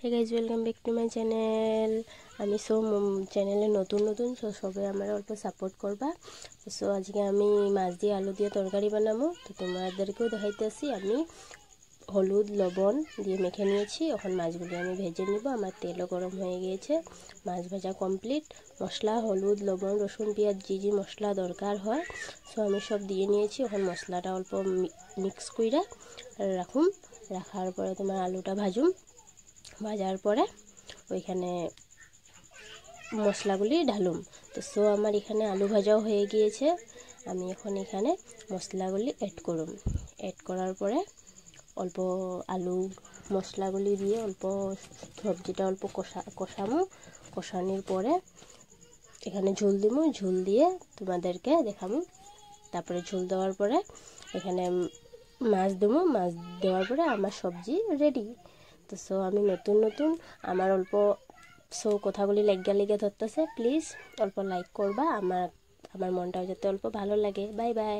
Hey guys welcome back to my channel. আমি চ্যানেলে নতুন সবে আমার অল্প সাপোর্ট করবা। আজকে আমি মাছ দিয়ে আলু দিয়ে তরকারি বানাবো, তো তোমাদেরকেও দেখাইতেছি। আমি হলুদ লবণ দিয়ে মেখে নিয়েছি। এখন মাছগুলি আমি ভেজে নিব। আমার তেলও গরম হয়ে গিয়েছে, মাছ ভাজা কমপ্লিট। মশলা হলুদ লবণ রসুন পেঁয়াজ যে মশলা দরকার হয় আমি সব দিয়ে নিয়েছি। এখন মশলাটা অল্প মিক্স করে রাখার পরে তোমার আলুটা ভাজার পরে ওইখানে মশলাগুলি ঢালুম। তো আমার এখানে আলু ভাজাও হয়ে গিয়েছে। আমি এখন এখানে মশলাগুলি অ্যাড করার পরে অল্প আলু মশলাগুলি দিয়ে অল্প সবজিটা অল্প কষানোর পরে এখানে ঝোল দিয়ে তোমাদেরকে দেখাবো। তারপরে ঝোল দেওয়ার পরে এখানে মাছ দেওয়ার পরে আমার সবজি রেডি। তো আমি নতুন আমার অল্প কথাগুলি লেগে ধরতেছে। প্লিজ অল্প লাইক করবা, আমার মনটাও যাতে অল্প ভালো লাগে। Bye bye.